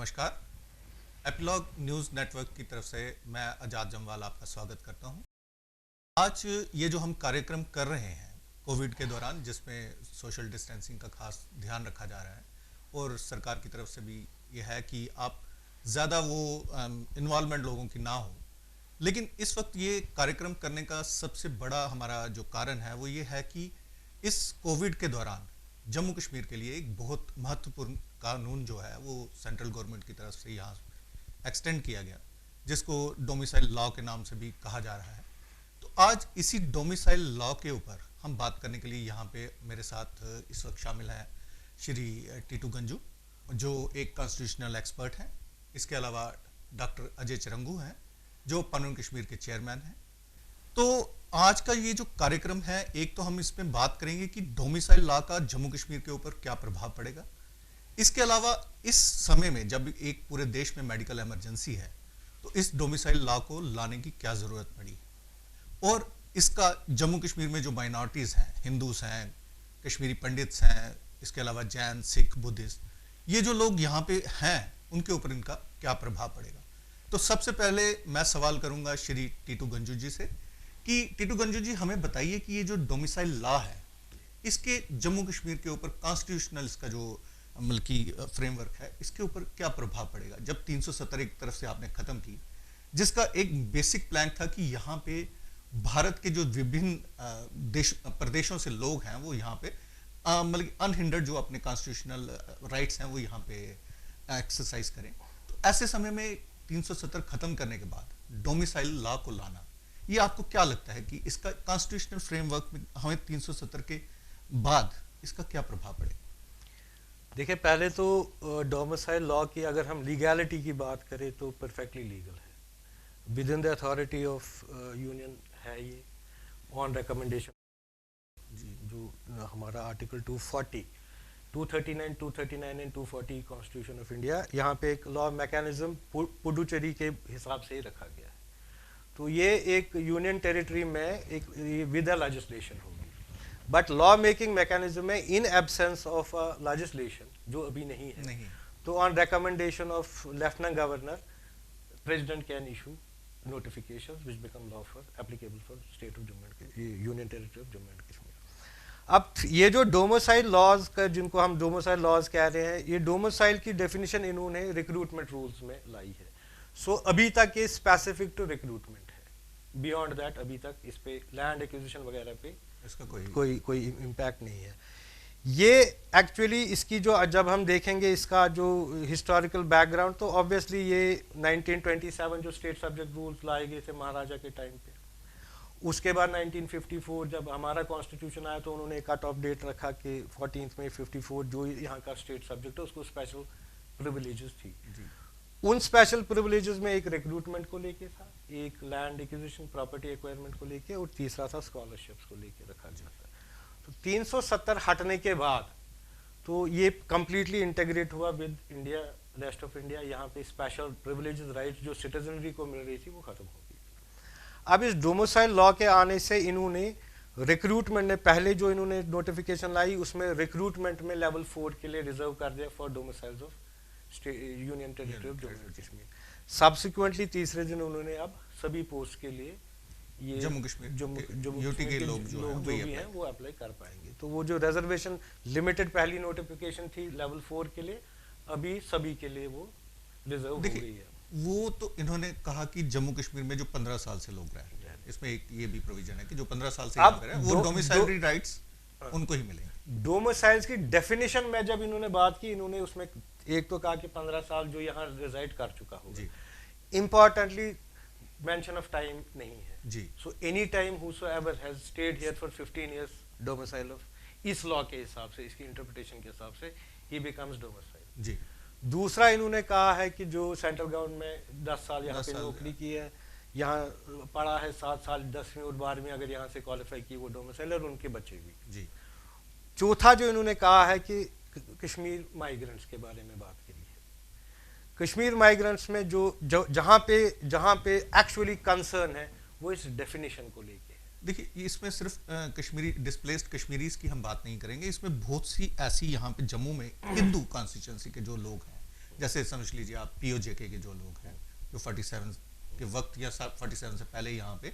नमस्कार। Epilogue news network की तरफ से मैं आजाद जमवाल आपका स्वागत करता हूं। आज ये जो हम कार्यक्रम कर रहे हैं कोविड के दौरान, जिसमें सोशल डिस्टेंसिंग का खास ध्यान रखा जा रहा है और सरकार की तरफ से भी ये है कि आप ज़्यादा वो इन्वॉल्वमेंट लोगों की ना हो, लेकिन इस वक्त ये कार्यक्रम करने का सबसे बड़ा हमारा जो कारण है वो ये है कि इस कोविड के दौरान जम्मू कश्मीर के लिए एक बहुत महत्वपूर्ण कानून जो है वो सेंट्रल गवर्नमेंट की तरफ से यहाँ एक्सटेंड किया गया, जिसको डोमिसाइल लॉ के नाम से भी कहा जा रहा है। तो आज इसी डोमिसाइल लॉ के ऊपर हम बात करने के लिए यहाँ पे मेरे साथ इस वक्त शामिल हैं श्री टीटू गंजू, जो एक कॉन्स्टिट्यूशनल एक्सपर्ट हैं। इसके अलावा डॉक्टर अजय चरंगू हैं, जो पनून कश्मीर के चेयरमैन हैं। तो आज का ये जो कार्यक्रम है, एक तो हम इसमें बात करेंगे कि डोमिसाइल लॉ का जम्मू कश्मीर के ऊपर क्या प्रभाव पड़ेगा। इसके अलावा इस समय में जब एक पूरे देश में मेडिकल इमरजेंसी है, तो इस डोमिसाइल लॉ को लाने की क्या जरूरत पड़ी, और इसका जम्मू कश्मीर में जो माइनॉरिटीज हैं, हिंदूज हैं, कश्मीरी पंडित्स हैं, इसके अलावा जैन, सिख, बुद्धिस्ट, ये जो लोग यहाँ पे हैं, उनके ऊपर इनका क्या प्रभाव पड़ेगा। तो सबसे पहले मैं सवाल करूंगा श्री टीटू गंजू जी से कि टीटू गंजू जी, हमें बताइए कि ये जो डोमिसाइल लॉ है, इसके जम्मू कश्मीर के ऊपर कॉन्स्टिट्यूशनल इसका जो मुल्की फ्रेमवर्क है, इसके ऊपर क्या प्रभाव पड़ेगा। जब 370 एक तरफ से आपने खत्म की, जिसका एक बेसिक प्लान था कि यहाँ पे भारत के जो विभिन्न प्रदेशों से लोग हैं वो यहाँ पे मतलब अनहिंडर्ड जो अपने कॉन्स्टिट्यूशनल राइट्स हैं वो यहाँ पे एक्सरसाइज करें। तो ऐसे समय में 370 खत्म करने के बाद डोमिसाइल लॉ को लाना, ये आपको क्या लगता है कि इसका कॉन्स्टिट्यूशनल फ्रेमवर्क में हमें 370 के बाद इसका क्या प्रभाव पड़ेगा। देखिए, पहले तो डोमिसाइल लॉ की अगर हम लीगैलिटी की बात करें तो परफेक्टली लीगल है, with in the authority of union है ये, ऑन रिकमेंडेशन जो हमारा article 240, 239, 239 and 240 constitution of India, यहाँ पे एक लॉ मैकेनिज्म पुडुचेरी के हिसाब से ही रखा गया है। तो ये एक यूनियन टेरिटरी में एक विद अ लेजिस्लेशन होगी, बट लॉ मेकिंग मैकेनिज्म में इन एब्सेंस ऑफ लेजिस्लेशन, जो अभी नहीं है, तो on recommendation of lieutenant governor, president can issue notifications which become law for applicable for state of Jammu and Union Territory of Jammu and Kashmir. अब ये जो domicile laws का, जिनको हम डोमिसाइल लॉज कह रहे हैं, ये डोमिसाइल की डेफिनेशन इन्होंने रिक्रूटमेंट रूल्स में लाई है। सो अभी तक ये स्पेसिफिक टू रिक्रूटमेंट है, बियॉन्ड दैट अभी तक इस पे लैंड एक्विजिशन वगैरह पे इसका कोई इम्पैक्ट नहीं है। ये एक्चुअली इसकी जो जब हम देखेंगे इसका जो हिस्टोरिकल बैकग्राउंड, तो ऑब्वियसली ये 1927 जो स्टेट सब्जेक्ट रूल्स लाए गए थे महाराजा के टाइम पे, उसके बाद 1954 जब हमारा कॉन्स्टिट्यूशन आया तो उन्होंने कट ऑफ डेट रखा कि 14 मई 54 जो यहाँ का स्टेट सब्जेक्ट है उसको स्पेशल प्रिविलेजेस थी। उन स्पेशल प्रिविलेजेस में एक रिक्रूटमेंट को लेके था, एक लैंड एक्विजिशन प्रॉपर्टी एक्वायरमेंट को लेके, और तीसरा था स्कॉलरशिप्स को लेके रखा गया था। तो 370 हटने के बाद तो ये कंप्लीटली इंटीग्रेट हुआ with India, rest of India. यहाँ पे स्पेशल प्रिविलेजेस राइट्स जो सिटीजनरी को मिल रही थी वो खत्म हो गई। अब इस डोमिसाइल लॉ के आने से इन्होंने रिक्रूटमेंट ने, पहले जो इन्होंने नोटिफिकेशन लाई उसमें रिक्रूटमेंट में लेवल 4 के लिए रिजर्व कर दिया for domiciles of union territory of Jammu and Kashmir. Subsequently तीसरे दिन उन्होंने अब सभी पोस्ट के लिए ये जम्मू कश्मीर यूटी के लोग जो भी हैं वो अप्लाई कर पाएंगे। तो वो जो रिजर्वेशन लिमिटेड पहली नोटिफिकेशन थी लेवल 4 के लिए, अभी सभी के लिए वो रिजर्व हो गई है। वो तो इन्होंने कहा कि जम्मू कश्मीर में जो 15 साल से लोग रहे हैं, इसमें एक ये भी प्रोविजन है कि जो 15 साल से यहाँ पे रहे वो डोमिसाइलरी राइट्स उनको ही मिलेंगे। डोमिसाइल्स की डेफिनेशन में जब इन्होंने बात की, इन्होंने उसमें एक तो कहा कि 15 साल जो यहाँ रिजाइड कर चुका होगा। इंपॉर्टेंटली मेंशन ऑफ टाइम नहीं है जी। So any time whosoever has stayed here for 15 years domicile of, इस लॉ के हिसाब से, इसकी इंटरप्रिटेशन के हिसाब से ही बिकम्स डोमिसाइल जी। दूसरा इन्होंने कहा है कि जो सेंट्रल गवर्नमेंट में 10 साल यहाँ पे नौकरी की है, यहाँ पढ़ा है 7 साल 10वीं और 12वीं अगर यहाँ से क्वालिफाई की वो डोमिसाइल, और उनके बच्चे भी जी। चौथा जो इन्होंने कहा है कि कश्मीर माइग्रेंट्स के बारे में बात करी है। कश्मीर माइग्रेंट्स में जो जहाँ पे एक्चुअली कंसर्न है वो इस डेफिनेशन को लेके है। देखिए, इसमें सिर्फ कश्मीरी डिस्प्लेस्ड कश्मीरीज की हम बात नहीं करेंगे, इसमें बहुत सी ऐसी यहाँ पे जम्मू में हिंदू कॉन्स्टिट्यूंसी के जो लोग हैं जैसे समझ लीजिए आप पीओजेके के जो लोग हैं जो 47 के वक्त या 47 से पहले यहाँ पे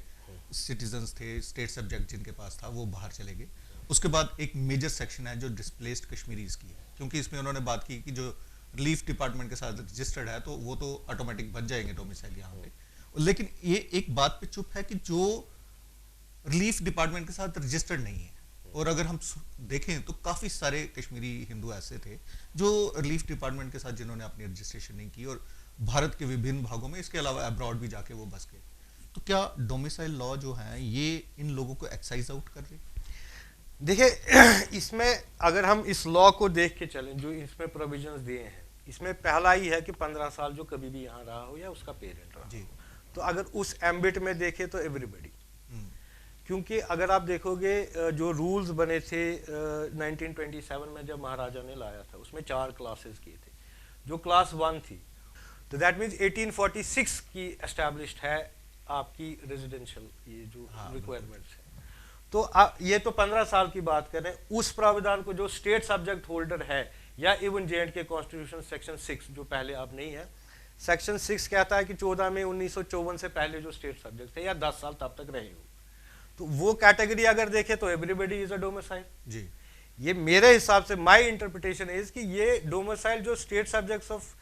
सिटीजन्स थे, स्टेट सब्जेक्ट जिनके पास था वो बाहर चले गए। उसके बाद एक मेजर सेक्शन है जो डिस्प्लेस्ड कश्मीरीज की है, क्योंकि इसमें उन्होंने बात की कि जो रिलीफ डिपार्टमेंट के साथ रजिस्टर्ड है तो वो तो ऑटोमेटिक बन जाएंगे डोमिसाइल यहाँ पे, लेकिन ये एक बात पे चुप है कि जो रिलीफ डिपार्टमेंट के साथ रजिस्टर्ड नहीं है। और अगर हम देखें तो काफ़ी सारे कश्मीरी हिंदू ऐसे थे जो रिलीफ डिपार्टमेंट के साथ जिन्होंने अपनी रजिस्ट्रेशन नहीं की और भारत के विभिन्न भागों में, इसके अलावा अब्रॉड भी जाके वो बस गए। तो क्या डोमिसाइल लॉ जो है ये इन लोगों को एक्साइज आउट कर रही? देखिए इसमें अगर हम इस लॉ को देख के चलें जो इसमें प्रोविजंस दिए हैं, इसमें पहला ही है कि 15 साल जो कभी भी यहाँ रहा हो या उसका पेरेंट रहा हो। तो अगर उस एम्बिट में देखें तो एवरीबडी, क्योंकि अगर आप देखोगे जो रूल्स बने थे 1927 में जब महाराजा ने लाया था उसमें 4 क्लासेस किए थे। जो क्लास 1 थी तो दैट मीन्स 1846 की एस्टैब्लिश्ड है आपकी रेजिडेंशियल ये जो रिक्वायरमेंट्स है। तो ये तो 15 साल की बात करें, उस प्रावधान को जो स्टेट सब्जेक्ट होल्डर है या इवन J&K कॉन्स्टिट्यूशन सेक्शन 6 जो पहले अब नहीं है, सेक्शन 6 कहता है कि 14 मई 1954 से पहले जो स्टेट सब्जेक्ट थे या 10 साल तब तक रहे हो, तो वो कैटेगरी अगर देखें तो एवरीबडी इज अ डोमिसाइल जी। ये मेरे हिसाब से माय इंटरप्रिटेशन इज कि ये डोमिसाइल जो state subjects of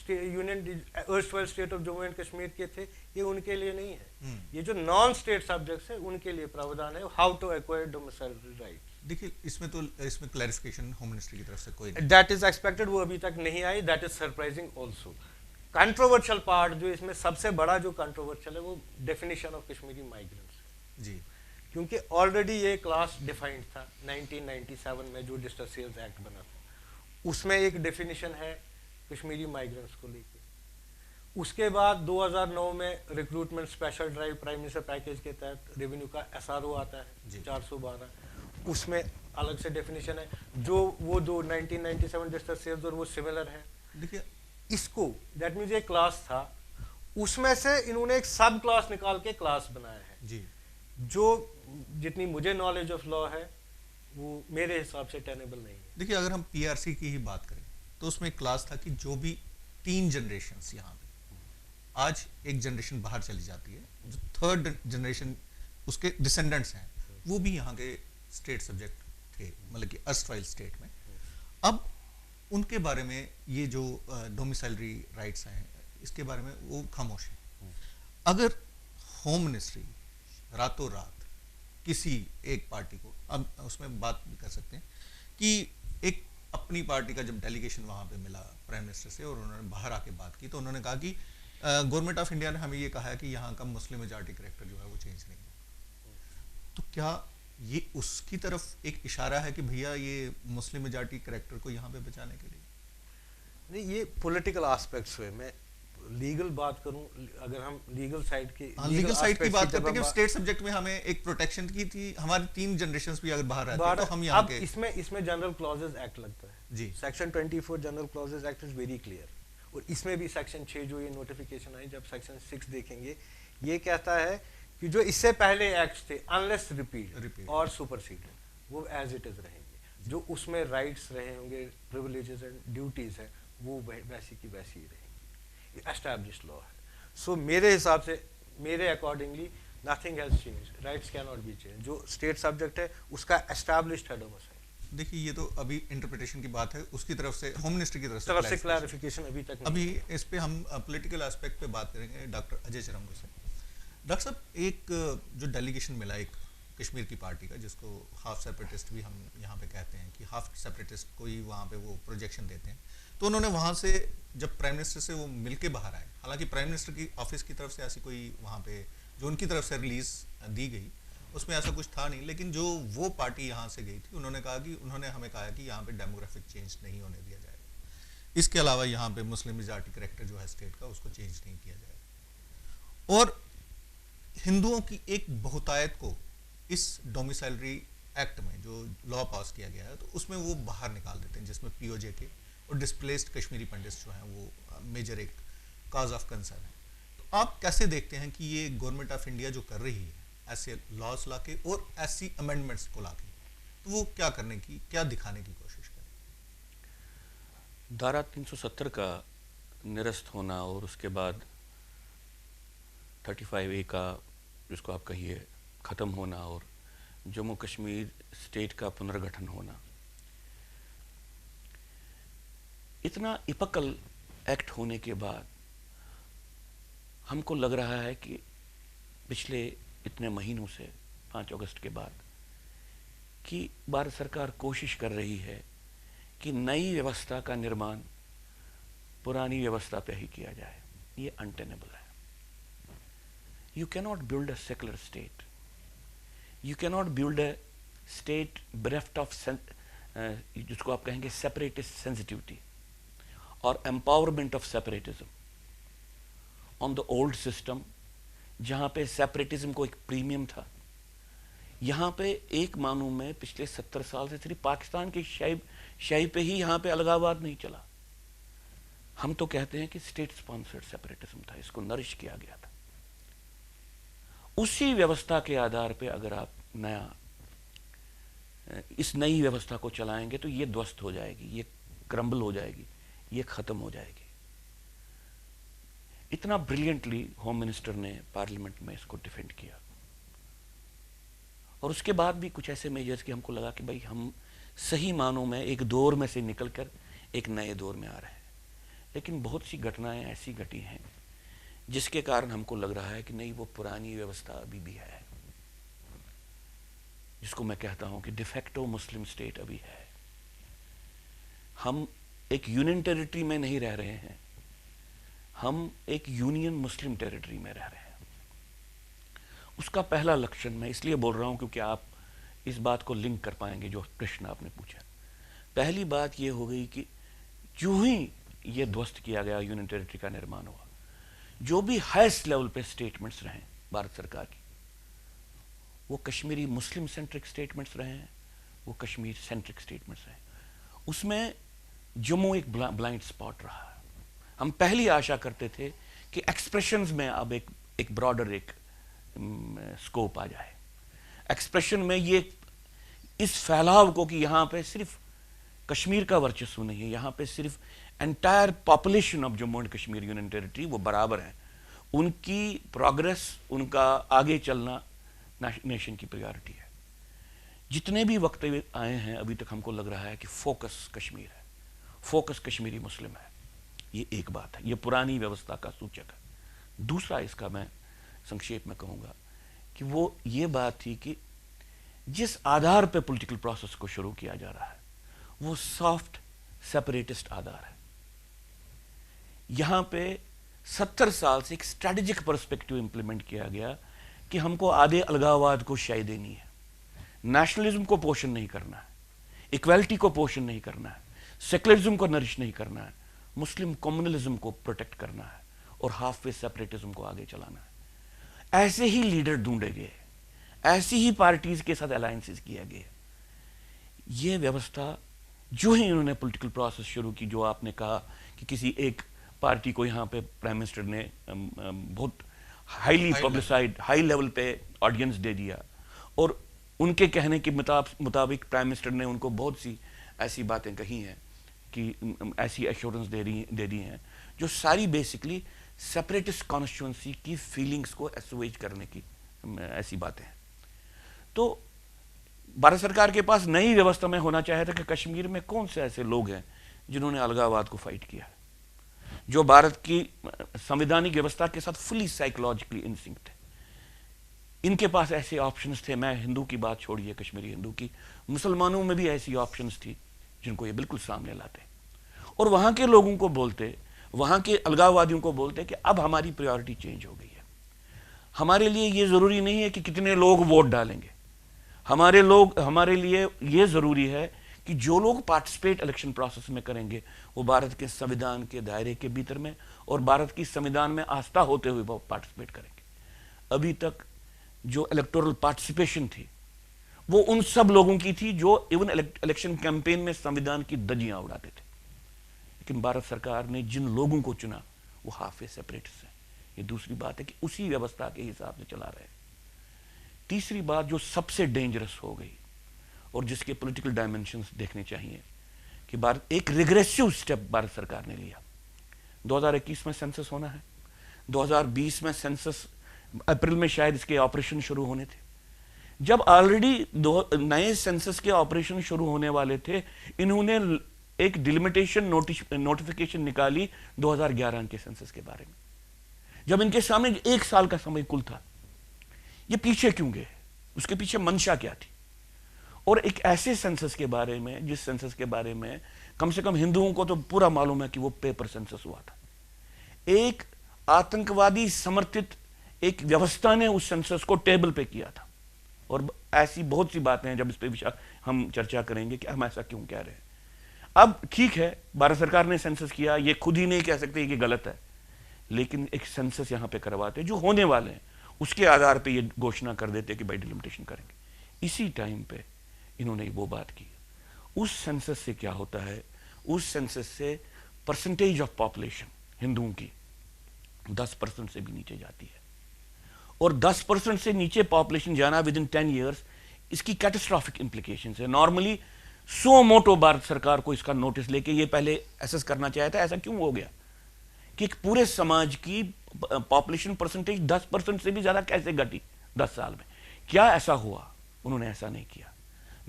union erstwhile state of Jammu and Kashmir के थे ये उनके लिए नहीं है। ये जो नॉन स्टेट सब्जेक्ट्स है उनके लिए प्रावधान है how to acquire domicile right. देखिए इसमें क्लैरिफिकेशन होम मिनिस्ट्री की तरफ से कोई नहीं, दैट इज एक्सपेक्टेड, वो अभी तक नहीं आई। That is surprising also. Controversial part जो इसमें सबसे बड़ा जो कंट्रोवर्शियल है वो डेफिनेशन ऑफ कश्मीरी माइग्रेंट्स जी, क्योंकि ऑलरेडी ये क्लास डिफाइंड था 1997 में जो डिस्ट्रेस सेल्स एक्ट बना था, उसमें एक डेफिनेशन है कश्मीरी माइग्रेंट्स को लेके। उसके बाद 2009 में recruitment special drive prime minister package के तहत रेवेन्यू का SRO आता है 412, उसमें अलग से डेफिनेशन है जो वो दो 1997 डिस्ट्रेस सेल्स और वो सिमिलर है। देखिए इसको दैट मीन्स एक क्लास था उसमें से इन्होंने एक सब क्लास निकाल के क्लास बनाया है जी, जो जितनी मुझे नॉलेज ऑफ लॉ है वो मेरे हिसाब से टेनेबल नहीं है। देखिए अगर हम PRC की ही बात करें तो उसमें क्लास था कि जो भी 3 जनरेशन्स यहाँ पे, आज एक जनरेशन बाहर चली जाती है, जो 3rd जनरेशन उसके डिसेंडेंट्स हैं वो भी यहाँ के स्टेट सब्जेक्ट थे, मतलब कि अर्स्टवाइल स्टेट में। अब उनके बारे में ये जो डोमिसाइलरी राइट्स हैं इसके बारे में वो खामोश है। अगर होम मिनिस्ट्री रातों रात किसी एक पार्टी को, अब उसमें बात भी कर सकते हैं कि एक अपनी पार्टी का जब डेलीगेशन वहाँ पे मिला प्राइम मिनिस्टर से और उन्होंने बाहर आके बात की तो उन्होंने कहा कि गवर्नमेंट ऑफ इंडिया ने हमें ये कहा है कि यहाँ का मुस्लिम मेजॉरिटी कैरेक्टर जो है वो चेंज नहीं है। तो क्या ये उसकी तरफ एक इशारा है कि भैया ये मुस्लिम मेजॉरिटी कैरेक्टर को यहाँ पे बचाने के लिए? नहीं, ये पॉलिटिकल एस्पेक्ट्स हुए। मैं लीगल बात करूं, अगर हम लीगल साइड की लीगल साइड की बात करते हैं कि स्टेट सब्जेक्ट में हमें एक प्रोटेक्शन की थी, हमारी 3 जनरेशंस भी अगर बाहर रहते हैं तो हम यहाँ के इसमें जनरल क्लॉजेस एक्ट लगता है जी, section 24 general clauses act is very clear. और इसमें भी सेक्शन 6 जो ये नोटिफिकेशन आई, जब सेक्शन 6 देखेंगे ये कहता है कि जो इससे पहले एक्ट्स थे अनलेस रिपीट और सुपरसीडेड वो एज इट इज रहेंगे, जो उसमें राइट्स रहे होंगे, प्रिविलेजेस एंड ड्यूटीज है वो वैसी की वैसी ही रहेंगी। एस्टैब्लिश्ड लॉ है। सो मेरे हिसाब से, मेरे accordingly nothing has changed, rights can not be change. जो स्टेट सब्जेक्ट है उसका एस्टैब्लिश्ड है डोमिसाइल। देखिए ये तो अभी इंटरप्रिटेशन की बात है, उसकी तरफ से होम मिनिस्ट्री की तरफ से क्लैरिफिकेशन अभी तक अभी इस पे हम पॉलिटिकल एस्पेक्ट पे बात करेंगे डॉक्टर अजय चरंगू से। डॉक्टर साहब, एक जो डेलीगेशन मिला एक कश्मीर की पार्टी का, जिसको हाफ सेपरेटिस्ट भी हम यहाँ पे कहते हैं कि हाफ सेपरेटिस्ट को ही वहाँ पे वो प्रोजेक्शन देते हैं, तो उन्होंने वहाँ से जब प्राइम मिनिस्टर से वो मिलके बाहर आए, हालांकि प्राइम मिनिस्टर की ऑफिस की तरफ से ऐसी कोई वहाँ पे जो उनकी तरफ से रिलीज दी गई उसमें ऐसा कुछ था नहीं, लेकिन जो वो पार्टी यहाँ से गई थी उन्होंने कहा कि उन्होंने हमें कहा कि यहाँ पे डेमोग्राफिक चेंज नहीं होने दिया जाएगा, इसके अलावा यहाँ पे मुस्लिम मेजॉरिटी कैरेक्टर जो है स्टेट का उसको चेंज नहीं किया जाएगा। और हिंदुओं की एक बहुतायत को इस डोमिसाइलरी एक्ट में जो लॉ पास किया गया है तो उसमें वो बाहर निकाल देते हैं, जिसमें POJK और डिस्प्लेस्ड कश्मीरी पंडित्स जो हैं वो मेजर एक काज ऑफ कंसर्न है। तो आप कैसे देखते हैं कि ये गवर्नमेंट ऑफ इंडिया जो कर रही है ऐसे लॉस लाके और ऐसी अमेंडमेंट्स को लाके, तो वो क्या करने की, क्या दिखाने की कोशिश करें? धारा 370 का निरस्त होना और उसके बाद 35A का जिसको आप कहिए ख़त्म होना और जम्मू कश्मीर स्टेट का पुनर्गठन होना, इतना इपकल एक्ट होने के बाद हमको लग रहा है कि पिछले इतने महीनों से 5 अगस्त के बाद कि भारत सरकार कोशिश कर रही है कि नई व्यवस्था का निर्माण पुरानी व्यवस्था पे ही किया जाए। ये अनटेनेबल है। You cannot build a secular state, you cannot build a state bereft of जिसको आप कहेंगे सेपरेटिस्ट सेंसिटिविटी और empowerment of separatism on the old system, जहां पे सेपरेटिज्म को एक प्रीमियम था। यहां पे एक मानूं में पिछले 70 साल से सिर्फ पाकिस्तान की शाही पे ही यहां पे अलगाववाद नहीं चला। हम तो कहते हैं कि स्टेट स्पॉन्सर्ड सेपरेटिज्म था, इसको नरिश किया गया था। उसी व्यवस्था के आधार पे अगर आप इस नई व्यवस्था को चलाएंगे तो ये ध्वस्त हो जाएगी, ये क्रम्बल हो जाएगी, ये खत्म हो जाएगी। इतना ब्रिलियंटली होम मिनिस्टर ने पार्लियामेंट में इसको डिफेंड किया और उसके बाद भी कुछ ऐसे मेजर्स कि हमको लगा कि भाई हम सही मानों में एक दौर में से निकलकर एक नए दौर में आ रहे हैं। लेकिन बहुत सी घटनाएं ऐसी घटी हैं जिसके कारण हमको लग रहा है कि नहीं, वो पुरानी व्यवस्था अभी भी है, जिसको मैं कहता हूं कि डिफेक्टो मुस्लिम स्टेट अभी है। हम एक यूनियन टेरिटरी में नहीं रह रहे हैं, हम एक यूनियन मुस्लिम टेरिटरी में रह रहे हैं। उसका पहला लक्षण मैं इसलिए बोल रहा हूं क्योंकि आप इस बात को लिंक कर पाएंगे जो प्रश्न आपने पूछा। पहली बात यह हो गई कि जो ही ये ध्वस्त किया गया, यूनियन टेरिटरी का निर्माण हुआ, जो भी हाईएस्ट लेवल पे स्टेटमेंट्स रहे भारत सरकार की, वो कश्मीरी मुस्लिम सेंट्रिक स्टेटमेंट्स रहे हैं, वो कश्मीर सेंट्रिक स्टेटमेंट्स रहे। उसमें जम्मू एक ब्लाइंड स्पॉट रहा। हम पहली आशा करते थे कि एक्सप्रेशंस में अब एक ब्रॉडर एक स्कोप आ जाए। एक्सप्रेशन में ये इस फैलाव को कि यहां पे सिर्फ कश्मीर का वर्चस्व नहीं है, यहां पे सिर्फ entire population of Jammu and Kashmir union territory वो बराबर है, उनकी प्रोग्रेस, उनका आगे चलना नेशन की प्रायोरिटी है। जितने भी वक्तव्य आए हैं अभी तक हमको लग रहा है कि फोकस कश्मीर है, फोकस कश्मीरी मुस्लिम है। ये एक बात है, ये पुरानी व्यवस्था का सूचक है। दूसरा इसका मैं संक्षेप में कहूंगा कि वो ये बात थी कि जिस आधार पे पॉलिटिकल प्रोसेस को शुरू किया जा रहा है वो सॉफ्ट सेपरेटिस्ट आधार है। यहां पे 70 साल से एक स्ट्रेटेजिक पर्सपेक्टिव इंप्लीमेंट किया गया कि हमको आधे अलगाववाद को शायद देनी है, नेशनलिज्म को पोषण नहीं करना है, इक्वालिटी को पोषण नहीं करना है, सेकुलरिज्म को नरिश नहीं करना है, मुस्लिम कम्युनलिज्म को प्रोटेक्ट करना है और हाफ वे सेपरेटिज्म को आगे चलाना है। ऐसे ही लीडर ढूंढे गए, ऐसी ही पार्टीज के साथ अलायंसेस किया गया। ये व्यवस्था जो ही इन्होंने पॉलिटिकल प्रोसेस शुरू की, जो आपने कहा कि किसी एक पार्टी को यहाँ पे प्राइम मिनिस्टर ने बहुत हाईली पब्लिसाइड हाई लेवल पे ऑडियंस दे दिया और उनके कहने के मुताबिक प्राइम मिनिस्टर ने उनको बहुत सी ऐसी बातें कही हैं कि ऐसी एश्योरेंस दे दी हैं जो सारी बेसिकली सेपरेटिस्ट कॉन्स्टिट्यूएंसी की फीलिंग्स को एसोवेज करने की ऐसी बातें हैं। तो भारत सरकार के पास नई व्यवस्था में होना चाहिए था कि कश्मीर में कौन से ऐसे लोग हैं जिन्होंने अलगाववाद को फाइट किया है, जो भारत की संवैधानिक व्यवस्था के साथ फुली साइकोलॉजिकली इनसिंक्ट है। इनके पास ऐसे ऑप्शंस थे। मैं हिंदू की बात छोड़िए, कश्मीरी हिंदू की, मुसलमानों में भी ऐसी ऑप्शंस थी जिनको ये बिल्कुल सामने लाते और वहां के लोगों को बोलते, वहां के अलगाववादियों को बोलते कि अब हमारी प्रायोरिटी चेंज हो गई है। हमारे लिए ये जरूरी नहीं है कि कितने लोग वोट डालेंगे, हमारे लिए ये जरूरी है कि जो लोग पार्टिसिपेट इलेक्शन प्रोसेस में करेंगे वो भारत के संविधान के दायरे के भीतर में और भारत की संविधान में आस्था होते हुए वो पार्टिसिपेट करेंगे। अभी तक जो इलेक्टोरल पार्टिसिपेशन थी वो उन सब लोगों की थी जो इवन इलेक्शन कैंपेन में संविधान की धज्जियां उड़ाते थे। लेकिन भारत सरकार ने जिन लोगों को चुना वो हाफ वे सेपरेटिस्ट हैं। ये दूसरी बात है कि उसी व्यवस्था के हिसाब से चला रहे हैं। तीसरी बात जो सबसे डेंजरस हो गई और जिसके पॉलिटिकल डायमेंशंस देखने चाहिए कि भारत एक रिग्रेसिव स्टेप भारत सरकार ने लिया। 2021 में सेंसस होना है, 2020 में सेंसस, अप्रैल में शायद इसके ऑपरेशन शुरू होने थे। जब ऑलरेडी नए सेंसस के ऑपरेशन शुरू होने वाले थे, इन्होंने एक डिलिमिटेशन नोटिफिकेशन निकाली 2011 के सेंसस के बारे में, जब इनके सामने 1 साल का समय कुल था। ये पीछे क्यों गए? उसके पीछे मंशा क्या थी? और एक ऐसे सेंसस के बारे में, जिस सेंसस के बारे में कम से कम हिंदुओं को तो पूरा मालूम है कि वो पेपर सेंसस हुआ था। एक आतंकवादी समर्थित एक व्यवस्था ने उस सेंसस को टेबल पे किया था। और ऐसी बहुत सी बातें हैं, जब इस पे हम चर्चा करेंगे कि हम ऐसा क्यों कह रहे हैं। अब ठीक है, भारत सरकार ने सेंसस किया, ये खुद ही नहीं कह सकते कि गलत है, लेकिन एक सेंसस यहां पे करवाते जो होने वाले हैं, उसके आधार पे ये घोषणा कर देते कि भाई डिलिमिटेशन करेंगे। इसी टाइम पे इन्होंने वो बात की। उस सेंसस से क्या होता है? उस सेंसस से परसेंटेज ऑफ पॉपुलेशन हिंदुओं की 10% से भी नीचे जाती है। और 10% से नीचे पॉपुलेशन जाना विद इन 10 ईयर्स, इसकी कैटास्ट्रॉफिक इंप्लीकेशंस है। नॉर्मली सो मोटो भारत सरकार को इसका नोटिस लेके ये पहले एसेस करना चाहिए था, ऐसा क्यों हो गया कि एक पूरे समाज की पॉपुलेशन परसेंटेज 10% से भी ज्यादा कैसे घटी 10 साल में? क्या ऐसा हुआ? उन्होंने ऐसा नहीं किया।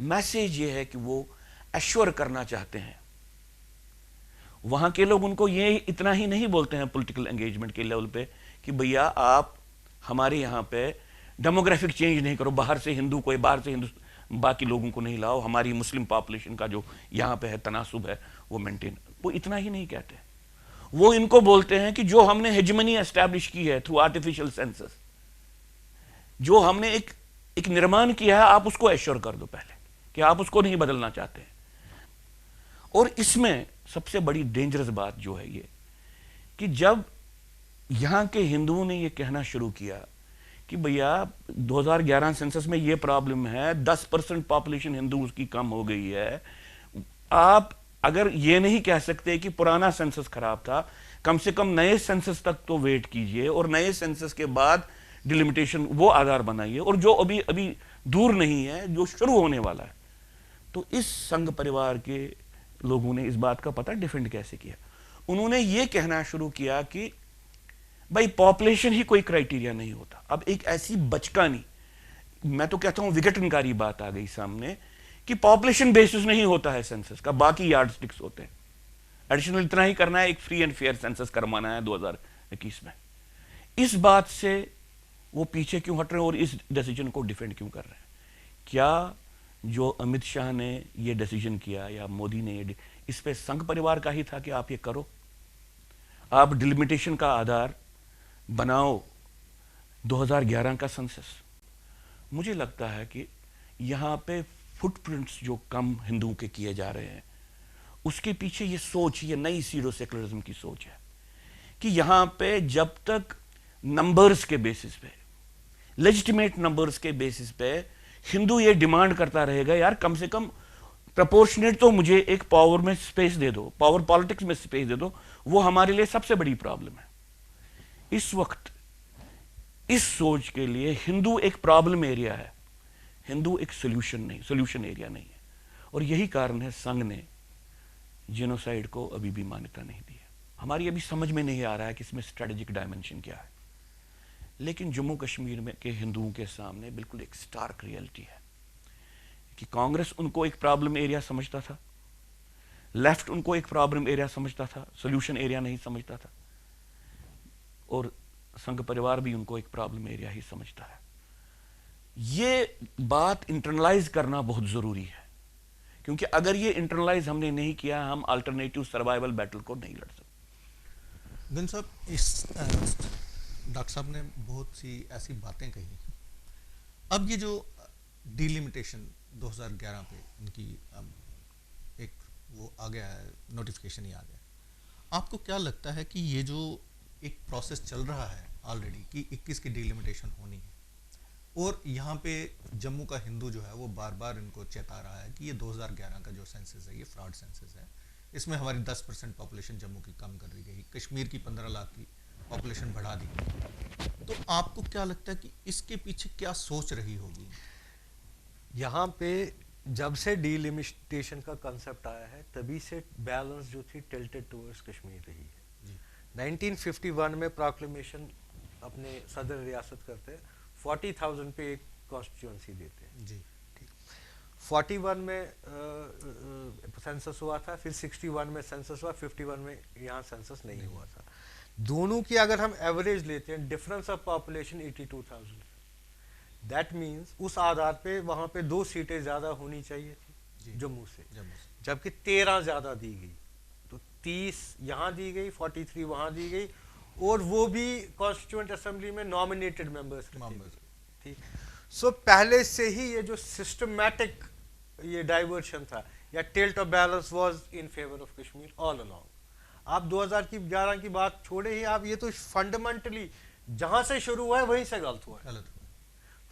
मैसेज ये है कि वो एश्योर करना चाहते हैं। वहां के लोग उनको ये इतना ही नहीं बोलते हैं पॉलिटिकल एंगेजमेंट के लेवल पे कि भैया आप हमारे यहां पे डेमोग्राफिक चेंज नहीं करो, बाहर से हिंदू कोई बाहर से हिंदू बाकी लोगों को नहीं लाओ, हमारी मुस्लिम पॉपुलेशन का जो यहां पे है तनासुब है वो मेंटेन। वो इतना ही नहीं कहते, वो इनको बोलते हैं कि जो हमने हेजेमनी एस्टैब्लिश की है थ्रू आर्टिफिशियल सेंसस, जो हमने एक निर्माण किया है, आप उसको एश्योर कर दो पहले कि आप उसको नहीं बदलना चाहते। और इसमें सबसे बड़ी डेंजरस बात जो है ये कि जब यहां के हिंदुओं ने ये कहना शुरू किया कि भैया 2011 सेंसस में ये प्रॉब्लम है, 10% पॉपुलेशन हिंदू की कम हो गई है, आप अगर ये नहीं कह सकते कि पुराना सेंसस खराब था, कम से कम नए सेंसस तक तो वेट कीजिए और नए सेंसस के बाद डिलिमिटेशन वो आधार बनाइए, और जो अभी अभी दूर नहीं है, जो शुरू होने वाला है। तो इस संघ परिवार के लोगों ने इस बात का पता डिफेंड कैसे किया? उन्होंने ये कहना शुरू किया कि भाई पॉपुलेशन ही कोई क्राइटेरिया नहीं होता। अब एक ऐसी बचकानी, मैं तो कहता हूं विघटनकारी बात आ गई सामने कि पॉपुलेशन बेसिस नहीं होता है सेंसस का, बाकी यार्डस्टिक्स होते हैं। एडिशनल इतना ही करना है, एक फ्री एंड फेयर सेंसस करवाना है 2021 में। इस बात से वो पीछे क्यों हट रहे हैं और इस डिसीजन को डिफेंड क्यों कर रहे हैं? क्या जो अमित शाह ने ये डिसीजन किया या मोदी ने ये, इस पे संघ परिवार का ही था कि आप ये करो, आप डिलिमिटेशन का आधार बनाओ 2011 का सेंसस? मुझे लगता है कि यहां पे फुटप्रिंट्स जो कम हिंदुओं के किए जा रहे हैं, उसके पीछे ये सोच, ये नई सीरो सेकुलरिज्म की सोच है कि यहां पे जब तक नंबर्स के बेसिस पे, लेजिटिमेट नंबर्स के बेसिस पे हिंदू ये डिमांड करता रहेगा, यार कम से कम प्रपोर्शनेट तो मुझे एक पावर में स्पेस दे दो, पावर पॉलिटिक्स में स्पेस दे दो, वो हमारे लिए सबसे बड़ी प्रॉब्लम है। इस वक्त इस सोच के लिए हिंदू एक प्रॉब्लम एरिया है, हिंदू एक सोल्यूशन एरिया नहीं है। और यही कारण है संघ ने जेनोसाइड को अभी भी मान्यता नहीं दी है। हमारी अभी समझ में नहीं आ रहा है कि इसमें स्ट्रेटेजिक डायमेंशन क्या है, लेकिन जम्मू कश्मीर में के हिंदुओं के सामने बिल्कुल एक स्टार्क रियलिटी है कि कांग्रेस उनको एक प्रॉब्लम एरिया समझता था, लेफ्ट उनको एक प्रॉब्लम एरिया समझता था, सोल्यूशन एरिया नहीं समझता था, और संघ परिवार भी उनको एक प्रॉब्लम एरिया ही समझता है। ये बात इंटरनलाइज करना बहुत जरूरी है, क्योंकि अगर ये इंटरनलाइज हमने नहीं किया, हम अल्टरनेटिव सर्वाइवल बैटल को नहीं लड़ सकते। बिन साहब, इस डॉक्टर साहब ने बहुत सी ऐसी बातें कही। अब ये जो डिलिमिटेशन 2011 पे इनकी एक वो आ गया है, नोटिफिकेशन ही आ गया, आपको क्या लगता है कि ये जो एक प्रोसेस चल रहा है ऑलरेडी कि 21 की डिलिमिटेशन होनी है, और यहाँ पे जम्मू का हिंदू जो है वो बार बार इनको चेता रहा है कि ये 2011 का जो सेंसस है ये फ्रॉड सेंसस है, इसमें हमारी 10% पॉपुलेशन जम्मू की कम कर दी गई, कश्मीर की 15 लाख की पॉपुलेशन बढ़ा दी गई। तो आपको क्या लगता है कि इसके पीछे क्या सोच रही होगी? यहाँ पे जब से डिलिमिटेशन का कंसेप्ट आया है, तभी से बैलेंस जो थी टिल्टेड टुवर्ड्स कश्मीर रही है। 1951 में प्रोक्लेमेशन अपने सदर रियासत करते हैं, 40,000 पे एक कॉन्स्टिट्यूंसी देते हैं जी। 41 में सेंसस हुआ था, फिर 61 में सेंसस हुआ, 51 में यहाँ सेंसस नहीं हुआ था। दोनों की अगर हम एवरेज लेते हैं, difference of population 82,000, that means उस आधार पे वहाँ पे 2 सीटें ज़्यादा होनी चाहिए थी जम्मू से, जबकि 13 ज़्यादा दी गई, तो 30 यहाँ दी गई, 43 वहाँ दी गई, और वो भी कॉन्स्टिट्यूएंट असेंबली में नॉमिनेटेड मेंबर्स ठीक। सो पहले से ही ये जो सिस्टमैटिक ये डाइवर्शन था या tilt of balance was in favour of Kashmir all along. आप 2011 की बात छोड़े ही, आप ये तो फंडामेंटली जहां से शुरू हुआ है वहीं से गलत हुआ है।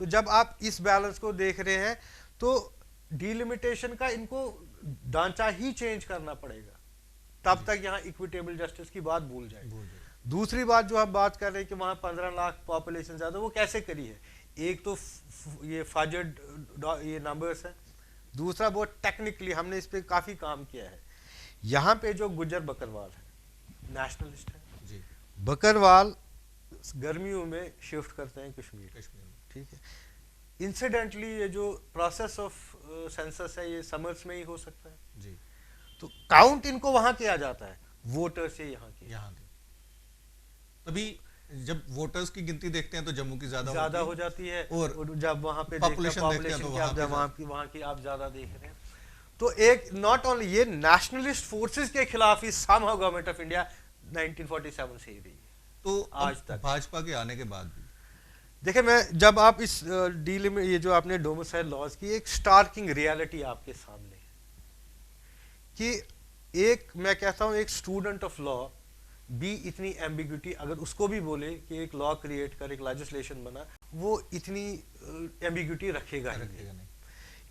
तो जब आप इस बैलेंस को देख रहे हैं तो डिलिमिटेशन का इनको ढांचा ही चेंज करना पड़ेगा, तब तक यहाँ इक्विटेबल जस्टिस की बात भूल जाए। दूसरी बात जो आप बात कर रहे हैं कि वहां 15 लाख पॉपुलेशन ज्यादा, वो कैसे करी है? एक तो ये फाजड ये नंबर्स है, दूसरा बहुत टेक्निकली हमने इस पे काफी काम किया है। यहाँ पे जो गुज्जर बकरवाल है नेशनलिस्ट है जी, बकरवाल गर्मियों में शिफ्ट करते हैं कश्मीर, ठीक है। इंसिडेंटली ये जो प्रोसेस ऑफ सेंसस है ये समर्स में ही हो सकता है जी, तो काउंट इनको वहां किया जाता है, वोटर से यहाँ की तभी जब वोटर्स की गिनती देखते हैं तो जम्मू की ज्यादा हो जाती है, और जब वहां पे पॉपुलेशन देखते हैं तो वहां की आप ज्यादा देख रहे हैं। तो एक नॉट ओनली ये नेशनलिस्ट फोर्सेस के खिलाफ ही समहाउ गवर्नमेंट ऑफ इंडिया 1947 से ही रही है, तो आज तक भाजपा के आने के बाद भी। देखिए, मैं जब आप इस डील में ये जो आपने डोमिसाइल लॉज की एक स्टार्किंग रियलिटी आपके सामने है कि एक मैं कहता हूं एक स्टूडेंट ऑफ लॉ भी इतनी एम्बिग्यूटी अगर उसको भी बोले कि एक लॉ क्रिएट कर, एक लेजिस्लेशन बना, वो इतनी एम्बिग्यूटी रखेगा नहीं।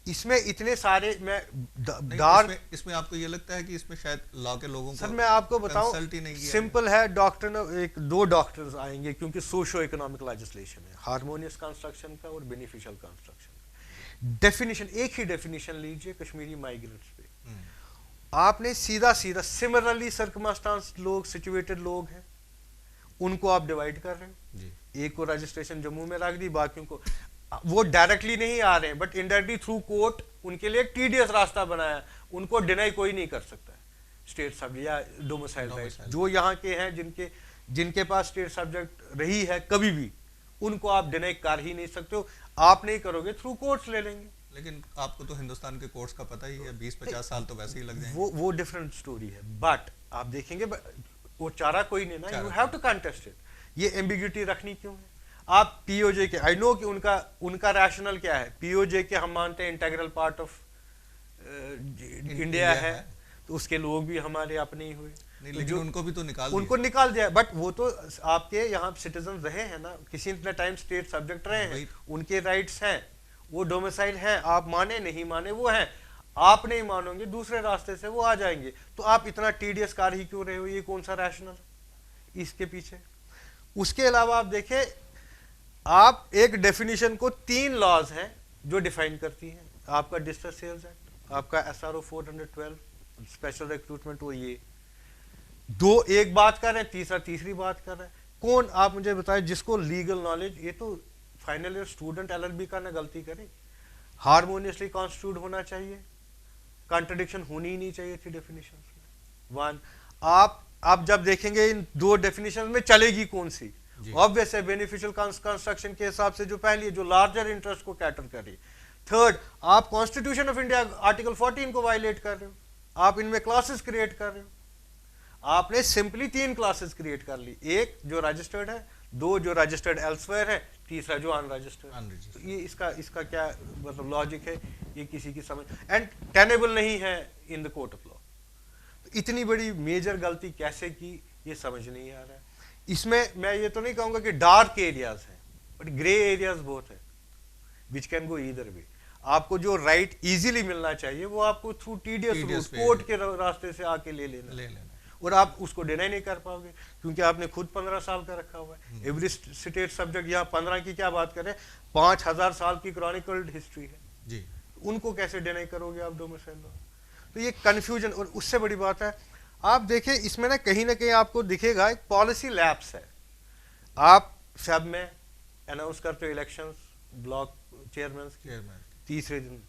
इसमें इतने सारे इसमें आपको ये लगता है कि इसमें शायद लॉ के लोगों को सर मैं आपको बताऊं सिंपल है, डॉक्टर एक 2 डॉक्टर्स आएंगे क्योंकि सोशो इकोनॉमिक लेजिस्लेशन है, हार्मोनियस कंस्ट्रक्शन का और बेनिफिशियल कंस्ट्रक्शन का। डेफिनेशन एक ही डेफिनेशन लीजिए कश्मीरी माइग्रेंट्स पे, आपने सीधा सिमिलरली सर्कमस्टांस लोग, सिचुएटेड लोग हैं, उनको आप डिवाइड कर रहे हो जी। एक को रजिस्ट्रेशन जम्मू में रख दी, बाकियों को वो डायरेक्टली नहीं आ रहे हैं बट इनडायरेक्टली थ्रू कोर्ट उनके लिए एक टीडियस रास्ता बनाया, उनको डिनाई कोई नहीं कर सकता है स्टेट सब्जेक्ट या डोमिसाइल राइट। जो यहाँ के हैं जिनके पास स्टेट सब्जेक्ट रही है कभी भी, उनको आप डिनाई कर ही नहीं सकते हो। आप नहीं करोगे थ्रू कोर्ट्स ले लेंगे, लेकिन आपको तो हिंदुस्तान के कोर्ट्स का पता ही है, 20-50 साल तो वैसे ही लग जाएंगे। वो डिफरेंट स्टोरी है, बट आप देखेंगे वो चारा कोई नहीं ना, you have to contest it. ये एम्बिग्यूटी रखनी क्यों है? आप पीओजे के, आई नो कि उनका रैशनल क्या है, पीओजे के हम मानते हैं इंटीग्रल पार्ट ऑफ इंडिया है, तो उसके लोग भी हमारे अपने ही हुए, लेकिन उनको भी तो निकाल दिया, बट वो तो आपके यहाँ सिटीजन रहे हैं ना, किसी न टाइम स्टेट सब्जेक्ट रहे हैं, उनके राइट्स हैं, वो डोमिसाइल हैं, आप माने नहीं माने वो हैं, आप नहीं मानोगे दूसरे रास्ते से वो आ जाएंगे, तो आप इतना टीडियस कार ही क्यों रहे हो? ये कौन सा रैशनल इसके पीछे? उसके अलावा आप देखें, आप एक डेफिनेशन को 3 लॉज हैं जो डिफाइन करती हैं, आपका डिस्ट्रेस सेल्स एक्ट, आपका SRO 412 स्पेशल रिक्रूटमेंट, वो ये 2 एक बात कर रहे हैं, तीसरी बात कर रहे हैं। कौन, आप मुझे बताएं जिसको लीगल नॉलेज, ये तो फाइनल ईयर स्टूडेंट LLB का ना गलती करे, हार्मोनियसली कॉन्स्टिट्यूट होना चाहिए, कॉन्ट्रडिक्शन होनी ही नहीं चाहिए थी डेफिनेशंस में। 1 आप जब देखेंगे इन 2 डेफिनेशन में चलेगी कौन सी, ऑब्वियस है बेनिफिशियल कंस्ट्रक्शन के हिसाब से जो पहली है, जो लार्जर इंटरेस्ट को कैटर कर रही है। 3rd, आप कॉन्स्टिट्यूशन ऑफ इंडिया आर्टिकल 14 को वायलेट कर रहे हो, आप इनमें क्लासेस क्रिएट कर रहे हो। आपने सिंपली 3 क्लासेस क्रिएट कर ली, एक जो रजिस्टर्ड है, 2 जो रजिस्टर्ड एल्सवेयर है, तीसरा जो अनरजिस्टर्ड। तो ये इसका क्या मतलब लॉजिक है, ये किसी की समझ एंड टेनेबल नहीं है in the court of law. इतनी बड़ी मेजर गलती कैसे की, ये समझ नहीं आ रहा है। इसमें मैं ये तो नहीं कहूंगा कि डार्क एरियाज हैं, बट ग्रे एरियाज बहुत है, which can go either way. आपको जो राइट इजीली मिलना चाहिए वो आपको थ्रू टीडियस रूट, कोर्ट के रास्ते से आके ले लेना, और आप उसको डिनाई नहीं कर पाओगे क्योंकि आपने खुद 15 साल का रखा हुआ है। एवरी स्टेट सब्जेक्ट, यहाँ 15 की क्या बात करें, 5000 साल की क्रॉनिकल्ड हिस्ट्री है जी, उनको कैसे डिनाई करोगे आप डोमिसाइल लॉ? तो ये कंफ्यूजन, और उससे बड़ी बात है आप देखें इसमें ना कहीं आपको दिखेगा एक पॉलिसी लैप्स है। आप सब में अनाउंस करते हो इलेक्शंस, ब्लॉक चेयरमैन तीसरे दिन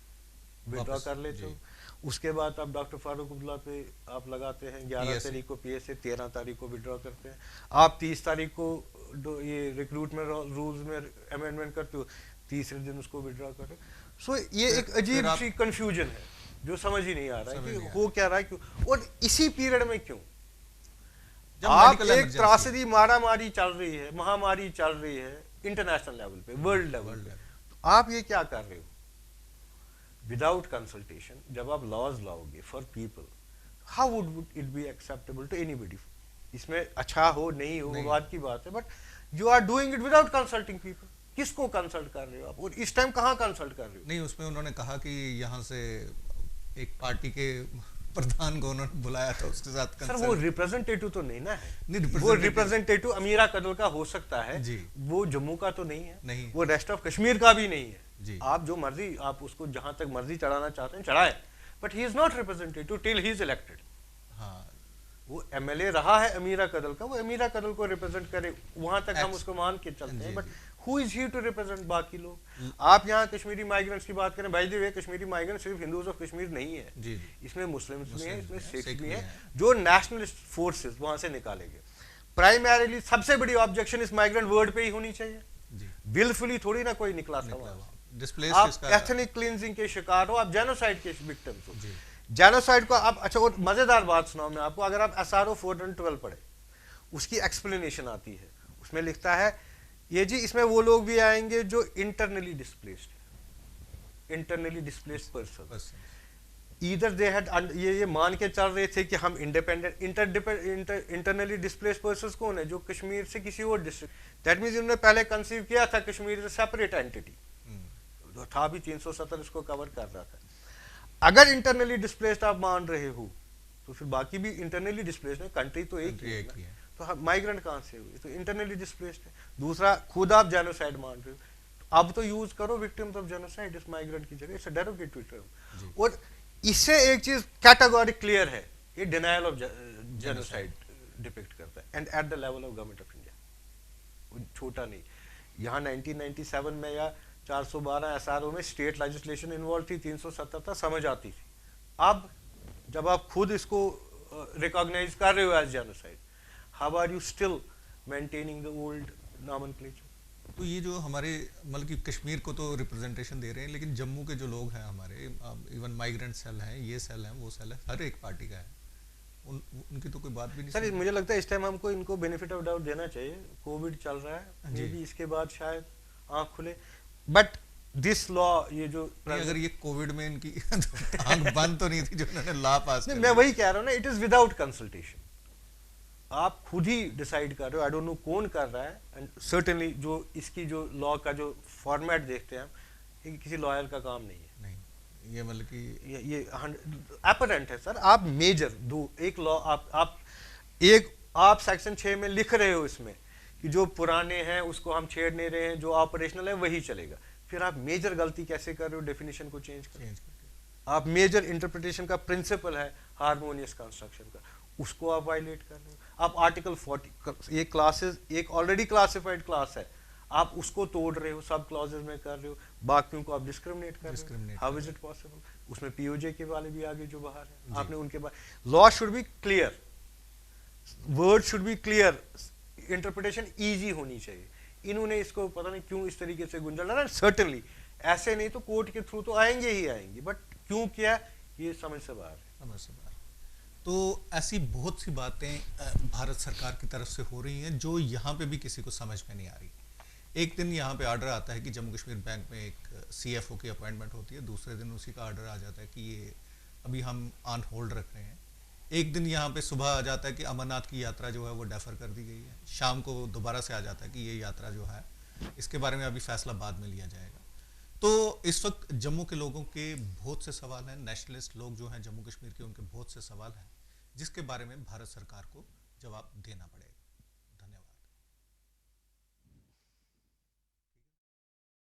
विड्रॉ कर लेते हो, उसके बाद आप डॉक्टर फारूक अब्दुल्ला पे आप लगाते हैं, 11 तारीख को पीएसए, 13 तारीख को विड्रॉ करते हैं, आप 30 तारीख को ये रिक्रूटमेंट रूल्स में अमेंडमेंट करते हो, तीसरे दिन उसको विड्रॉ करते हो। सो ये एक अजीब सी कंफ्यूजन है जो समझ ही नहीं आ रहा है कि हो क्या रहा है, क्यों, और इसी पीरियड में क्यों आप एक त्रासदी मारामारी चल रही है, महामारी चल रही है इंटरनेशनल लेवल पे, वर्ल्ड लेवल पे, तो आप ये क्या कर रहे हो विदाउट कंसल्टेशन? जब आप लॉज लाओगे for people, how would it be acceptable to anybody? इसमें अच्छा हो नहीं हो बात की बात है, but you are doing it without consulting people. किसको कंसल्ट कर रहे हो आप, और इस टाइम कहाँ कंसल्ट कर रहे हो? नहीं, उसमें उन्होंने कहा कि यहाँ से एक पार्टी के प्रधान को उन्होंने बुलाया था, उसके साथ सर वो रिप्रेजेंटेटिव तो नहीं ना है, नहीं, वो रिप्रेजेंटेटिव अमीरा कदल का हो सकता है जी, वो जम्मू का तो नहीं है, नहीं, वो रेस्ट ऑफ कश्मीर का भी नहीं है जी। आप जो मर्जी आप उसको जहां तक मर्जी चढ़ाना चाहते हैं चढ़ाए, but he is not representative till he is elected. हाँ, वो एमएलए रहा है अमीरा कदल का, वो अमीरा कदल को रिप्रेजेंट करे, वहां तक हम उसको मान के चलते हैं, but who is he to represent बाकी लोग? आप यहाँ कश्मीरी माइग्रेंट्स की बात करें, भाई जी कश्मीरी माइग्रेंट सिर्फ हिंदूज ऑफ कश्मीर नहीं है जी, इसमें मुस्लिम्स भी हैं, इसमें सिख्स भी हैं, जो नेशनलिस्ट फोर्सेस वहां से निकाले गए। प्राइमरीली सबसे बड़ी ऑब्जेक्शन इस माइग्रेंट वर्ड पे ही होनी चाहिए, विलफुली थोड़ी ना कोई निकला था वहां से। आप एथनिक क्लींजिंग के शिकार हो, आप जेनोसाइड के विक्टिम्स हो। जेनोसाइड को आप, अच्छा और मजेदार बात सुनाओ मैं आपको, अगर आप SRO 412 पढ़े, उसकी एक्सप्लेनेशन आती है, उसमें लिखता है ये जी इसमें वो लोग भी आएंगे जो इंटरनली डिस्प्लेस्ड है, internally displaced person, either they had, ये मान के चल रहे थे कि हम इंडिपेंडेंट, इंटरनली डिस्प्लेस्ड पर्सन कौन है? जो कश्मीर से किसी और डिस्ट्रिक्ट, दैट मींस उन्होंने पहले कंसीव किया था कश्मीर इज सेपरेट एंटिटी, था भी 370 इसको कवर कर रहा था। अगर इंटरनली डिस्प्लेस्ड आप मान रहे हो तो फिर बाकी भी इंटरनली डिस्प्लेस्ड है, कंट्री तो एक ही है, तो माइग्रेंट कहां से हुए? तो इंटरनली डिस्प्लेस्ड है। दूसरा, खुद आप जेनोसाइड मान रहे हो, तो अब तो यूज करो विक्टिम्स ऑफ जेनोसाइड इस माइग्रेंट की जगह, इट्स अ डेरोगेटरी टर्म। और इससे एक चीज कैटेगोरिक क्लियर है, ये डिनायल ऑफ जेनोसाइड डिपिक्ट करता है, and at the level of government of India, छोटा नहीं। यहाँ 1997 में या 412 SRO में स्टेट लेजिस्लेशन इन्वॉल्व थी, 370 था, समझ आती थी। अब जब आप खुद इसको रिकॉग्नाइज कर रहे हो as genocide, how are you still maintaining the old nomenclature? तो ये जो हमारे मतलब कि कश्मीर को तो रिप्रेजेंटेशन दे रहे हैं, लेकिन जम्मू के जो लोग हैं हमारे, इवन माइग्रेंट सेल हैं, ये सेल हैं, वो सेल है, हर एक पार्टी का है, उनकी तो कोई बात भी नहीं। सर मुझे लगता है इस टाइम हमको इनको बेनिफिट ऑफ डाउट देना चाहिए, कोविड चल रहा है जी, इसके बाद शायद आँख खुले, बट दिस लॉ, ये जो अगर ये कोविड में इनकी आंख बंद तो नहीं थी जो इन्होंने लॉ पास नहीं, मैं वही कह रहा हूँ ना, इट इज विदाउट कंसल्टेशन, आप खुद ही डिसाइड कर रहे हो, आई डोंट नो कौन कर रहा है, एंड सर्टेनली जो इसकी जो लॉ का जो फॉर्मेट देखते हैं, ये किसी लॉयर का काम नहीं है। नहीं, ये मतलब कि ये अपरेंट है सर। आप मेजर दो एक लॉ आप सेक्शन 6 में लिख रहे हो इसमें कि जो पुराने हैं उसको हम छेड़ नहीं रहे हैं, जो ऑपरेशनल है वही चलेगा, फिर आप मेजर गलती कैसे कर रहे हो डेफिनेशन को चेंज करके? आप मेजर इंटरप्रिटेशन का प्रिंसिपल है हार्मोनियस कंस्ट्रक्शन का, उसको आप वायलेट कर रहे हो। आप आर्टिकल 40 ये क्लासेस, एक ऑलरेडी क्लासिफाइड क्लास है, आप उसको तोड़ रहे हो, सब क्लॉजेस में कर रहे हो, बाकियों को आप डिस्क्रिमिनेट कर रहे हो। How is it possible? उसमें पीओजे के वाले भी आगे जो बाहर है, आपने उनके बाद law should be clear, word should be clear, interpretation easy होनी चाहिए। इन्होंने इसको पता नहीं क्यों इस तरीके से गुंजल रहा है। सर्टेनली ऐसे नहीं तो कोर्ट के थ्रू तो आएंगे ही आएंगे, बट क्यों किया ये समझ से बाहर है, समझ से बाहर। तो ऐसी बहुत सी बातें भारत सरकार की तरफ से हो रही हैं जो यहाँ पे भी किसी को समझ में नहीं आ रही। एक दिन यहाँ पे ऑर्डर आता है कि जम्मू कश्मीर बैंक में एक CFO की अपॉइंटमेंट होती है, दूसरे दिन उसी का ऑर्डर आ जाता है कि ये अभी हम ऑन होल्ड रख रहे हैं। एक दिन यहाँ पे सुबह आ जाता है कि अमरनाथ की यात्रा जो है वो डेफर कर दी गई है, शाम को दोबारा से आ जाता है कि ये यात्रा जो है इसके बारे में अभी फैसला बाद में लिया जाएगा। तो इस वक्त जम्मू के लोगों के बहुत से सवाल हैं, नेशनलिस्ट लोग जो हैं जम्मू कश्मीर के, उनके बहुत से सवाल हैं जिसके बारे में भारत सरकार को जवाब देना पड़ेगा।